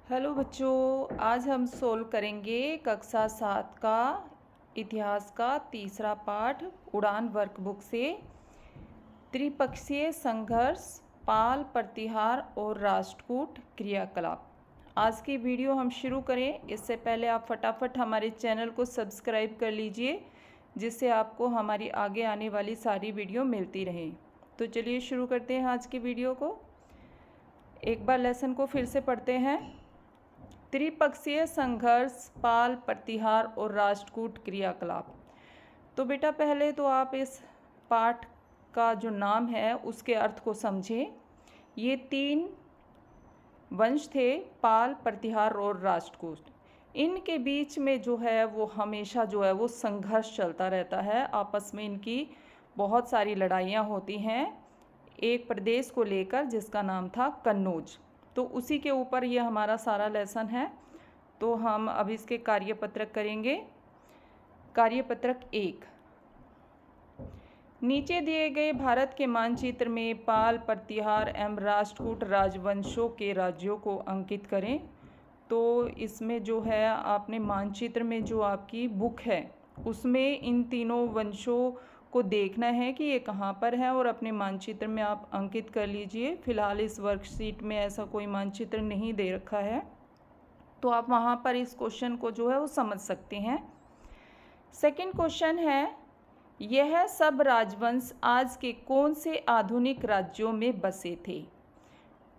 Hello बच्चों, आज हम सोल्व करेंगे कक्षा 7 का इतिहास का तीसरा पाठ उड़ान वर्कबुक से त्रिपक्षीय संघर्ष, पाल प्रतिहार और राष्ट्रकूट क्रियाकलाप। आज की वीडियो हम शुरू करें इससे पहले आप फटाफट हमारे चैनल को सब्सक्राइब कर लीजिए, जिससे आपको हमारी आगे आने वाली सारी वीडियो मिलती रहे। तो चलिए शुरू करते हैं आज की वीडियो को। एक बार लेसन को फिर से पढ़ते हैं। त्रिपक्षीय संघर्ष, पाल प्रतिहार और राष्ट्रकूट क्रियाकलाप। तो बेटा पहले तो आप इस पाठ का जो नाम है उसके अर्थ को समझें। ये 3 वंश थे, पाल, प्रतिहार और राष्ट्रकूट। इनके बीच में जो है वो हमेशा जो है वो संघर्ष चलता रहता है। आपस में इनकी बहुत सारी लड़ाइयाँ होती हैं एक प्रदेश को लेकर जिसका नाम था कन्नौज। तो उसी के ऊपर ये हमारा सारा लेसन है। तो हम अब इसके कार्यपत्रक करेंगे। कार्यपत्रक 1, नीचे दिए गए भारत के मानचित्र में पाल, प्रतिहार एवं राष्ट्रकूट राजवंशों के राज्यों को अंकित करें। तो इसमें जो है आपने मानचित्र में जो आपकी बुक है उसमें इन तीनों वंशों को देखना है कि ये कहाँ पर है और अपने मानचित्र में आप अंकित कर लीजिए। फिलहाल इस वर्कशीट में ऐसा कोई मानचित्र नहीं दे रखा है, तो आप वहाँ पर इस क्वेश्चन को जो है वो समझ सकते हैं। सेकंड क्वेश्चन है, यह सब राजवंश आज के कौन से आधुनिक राज्यों में बसे थे?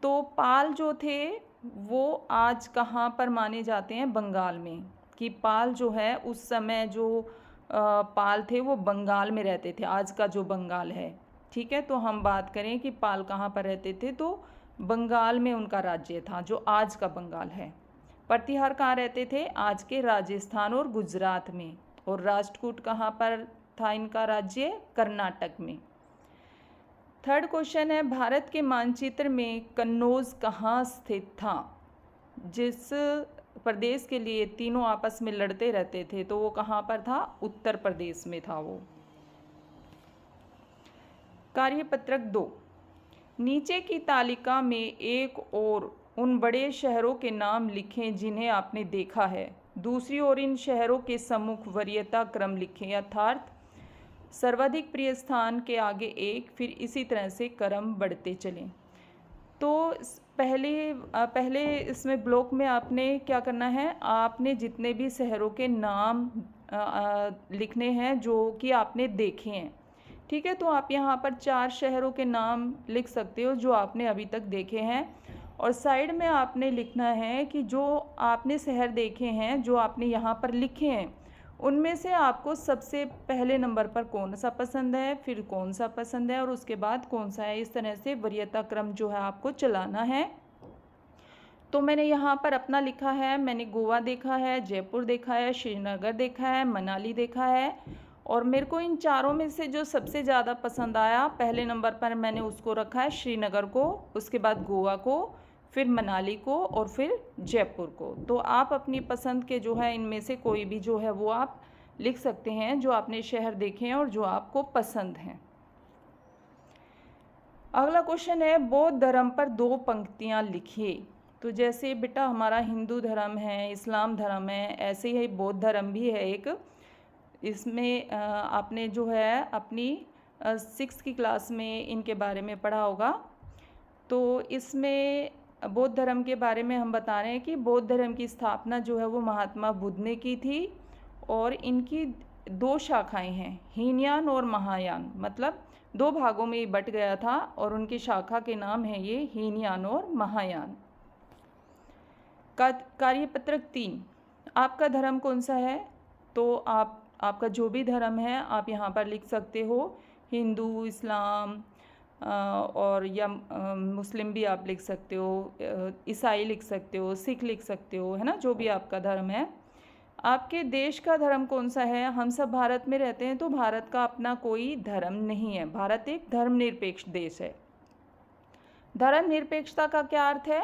तो पाल जो थे वो आज कहाँ पर माने जाते हैं? बंगाल में। कि पाल जो है उस समय जो पाल थे वो बंगाल में रहते थे, आज का जो बंगाल है। ठीक है, तो हम बात करें कि पाल कहाँ पर रहते थे, तो बंगाल में उनका राज्य था जो आज का बंगाल है। प्रतिहार कहाँ रहते थे? आज के राजस्थान और गुजरात में। और राष्ट्रकूट कहाँ पर था इनका राज्य? कर्नाटक में। थर्ड क्वेश्चन है, भारत के मानचित्र में कन्नौज कहाँ स्थित था? जिस प्रदेश के लिए तीनों आपस में लड़ते रहते थे तो वो कहाँ पर था? उत्तर प्रदेश में था वो। कार्यपत्रक 2, नीचे की तालिका में एक और उन बड़े शहरों के नाम लिखें जिन्हें आपने देखा है, दूसरी ओर इन शहरों के सम्मुख वरीयता क्रम लिखें, अर्थात सर्वाधिक प्रिय स्थान के आगे एक, फिर इसी तरह से क्रम बढ़ते चलें। तो पहले इसमें ब्लॉक में आपने क्या करना है, आपने जितने भी शहरों के नाम लिखने हैं जो कि आपने देखे हैं। ठीक है, तो आप यहाँ पर 4 शहरों के नाम लिख सकते हो जो आपने अभी तक देखे हैं। और साइड में आपने लिखना है कि जो आपने शहर देखे हैं जो आपने यहाँ पर लिखे हैं उनमें से आपको सबसे पहले नंबर पर कौन सा पसंद है, फिर कौन सा पसंद है और उसके बाद कौन सा है। इस तरह से वरीयता क्रम जो है आपको चलाना है। तो मैंने यहाँ पर अपना लिखा है, मैंने गोवा देखा है, जयपुर देखा है, श्रीनगर देखा है, मनाली देखा है। और मेरे को इन चारों में से जो सबसे ज़्यादा पसंद आया, पहले नंबर पर मैंने उसको रखा है श्रीनगर को, उसके बाद गोवा को, फिर मनाली को और फिर जयपुर को। तो आप अपनी पसंद के जो है इनमें से कोई भी जो है वो आप लिख सकते हैं जो आपने शहर देखे हैं और जो आपको पसंद हैं। अगला क्वेश्चन है, बौद्ध धर्म पर 2 पंक्तियां लिखिए। तो जैसे बेटा हमारा हिंदू धर्म है, इस्लाम धर्म है, ऐसे ही बौद्ध धर्म भी है एक। इसमें आपने जो है अपनी 6th की क्लास में इनके बारे में पढ़ा होगा। तो इसमें बौद्ध धर्म के बारे में हम बता रहे हैं कि बौद्ध धर्म की स्थापना जो है वो महात्मा बुद्ध ने की थी। और इनकी 2 शाखाएं हैं, हीनयान और महायान, मतलब 2 भागों में ये बट गया था और उनकी शाखा के नाम है ये हीनयान और महायान। कार्यपत्रक 3, आपका धर्म कौन सा है? तो आपका जो भी धर्म है आप यहाँ पर लिख सकते हो, हिंदू, इस्लाम और या मुस्लिम भी आप लिख सकते हो, ईसाई लिख सकते हो, सिख लिख सकते हो, है ना, जो भी आपका धर्म है। आपके देश का धर्म कौन सा है? हम सब भारत में रहते हैं तो भारत का अपना कोई धर्म नहीं है, भारत एक धर्मनिरपेक्ष देश है। धर्मनिरपेक्षता का क्या अर्थ है?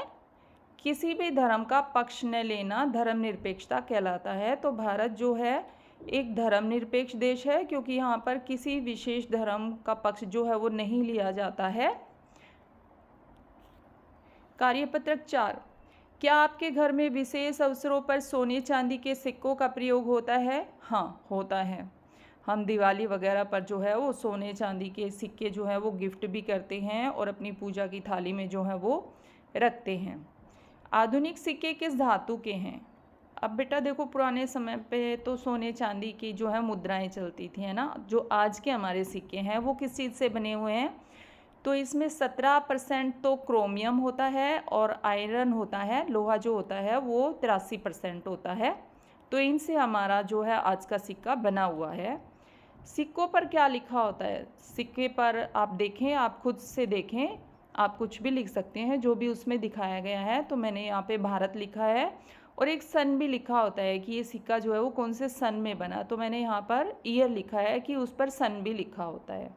किसी भी धर्म का पक्ष न लेना धर्मनिरपेक्षता कहलाता है। तो भारत जो है एक धर्मनिरपेक्ष देश है क्योंकि यहाँ पर किसी विशेष धर्म का पक्ष जो है वो नहीं लिया जाता है। कार्यपत्रक 4, क्या आपके घर में विशेष अवसरों पर सोने चांदी के सिक्कों का प्रयोग होता है? हाँ, होता है। हम दिवाली वगैरह पर जो है वो सोने चांदी के सिक्के जो है वो गिफ्ट भी करते हैं और अपनी पूजा की थाली में जो है वो रखते हैं। आधुनिक सिक्के किस धातु के हैं? अब बेटा देखो, पुराने समय पे तो सोने चांदी की जो है मुद्राएं चलती थी, है ना। जो आज के हमारे सिक्के हैं वो किस चीज़ से बने हुए हैं? तो इसमें 17% तो क्रोमियम होता है और आयरन होता है, लोहा जो होता है वो 83% होता है। तो इनसे हमारा जो है आज का सिक्का बना हुआ है। सिक्कों पर क्या लिखा होता है? सिक्के पर आप देखें, आप खुद से देखें, आप कुछ भी लिख सकते हैं जो भी उसमें दिखाया गया है। तो मैंने यहाँ पे भारत लिखा है और एक सन भी लिखा होता है कि ये सिक्का जो है वो कौन से सन में बना। तो मैंने यहाँ पर ईयर लिखा है कि उस पर सन भी लिखा होता है।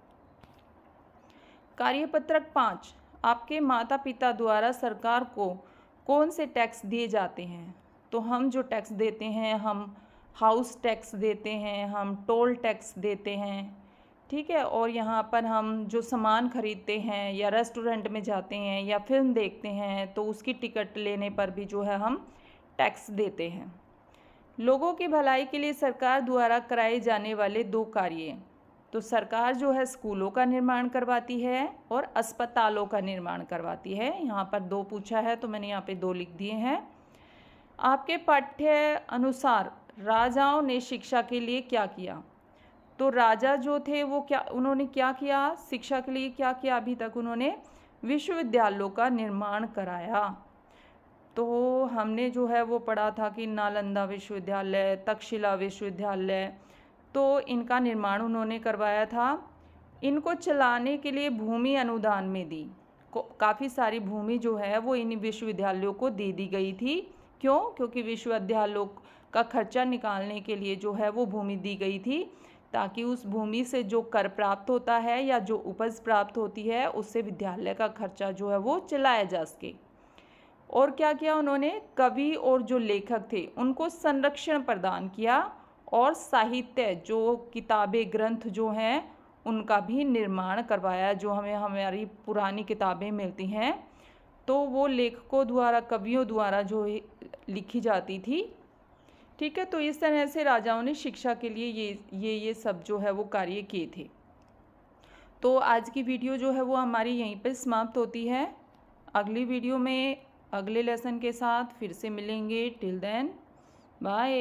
कार्यपत्रक 5, आपके माता पिता द्वारा सरकार को कौन से टैक्स दिए जाते हैं? तो हम जो टैक्स देते हैं, हम हाउस टैक्स देते हैं, हम टोल टैक्स देते हैं, ठीक है। और यहाँ पर हम जो सामान खरीदते हैं या रेस्टोरेंट में जाते हैं या फिल्म देखते हैं तो उसकी टिकट लेने पर भी जो है हम टैक्स देते हैं। लोगों की भलाई के लिए सरकार द्वारा कराए जाने वाले 2 कार्य। तो सरकार जो है स्कूलों का निर्माण करवाती है और अस्पतालों का निर्माण करवाती है। यहाँ पर 2 पूछा है तो मैंने यहाँ पे 2 लिख दिए हैं। आपके पाठ्य अनुसार राजाओं ने शिक्षा के लिए क्या किया? तो राजा जो थे वो उन्होंने क्या किया शिक्षा के लिए? क्या किया? अभी तक उन्होंने विश्वविद्यालयों का निर्माण कराया। तो हमने जो है वो पढ़ा था कि नालंदा विश्वविद्यालय, तक्षशिला विश्वविद्यालय, तो इनका निर्माण उन्होंने करवाया था। इनको चलाने के लिए भूमि अनुदान में दी, काफ़ी सारी भूमि जो है वो इन विश्वविद्यालयों को दे दी गई थी। क्यों? क्योंकि विश्वविद्यालयों का खर्चा निकालने के लिए जो है वो भूमि दी गई थी, ताकि उस भूमि से जो कर प्राप्त होता है या जो उपज प्राप्त होती है उससे विद्यालय का खर्चा जो है वो चलाया जा सके। और क्या किया उन्होंने? कवि और जो लेखक थे उनको संरक्षण प्रदान किया और साहित्य, जो किताबें ग्रंथ जो हैं उनका भी निर्माण करवाया। जो हमें हमारी पुरानी किताबें मिलती हैं तो वो लेखकों द्वारा, कवियों द्वारा जो लिखी जाती थी, ठीक है। तो इस तरह से राजाओं ने शिक्षा के लिए ये सब जो है वो कार्य किए थे। तो आज की वीडियो जो है वो हमारी यहीं पर समाप्त होती है। अगली वीडियो में अगले लेसन के साथ फिर से मिलेंगे। Till then bye.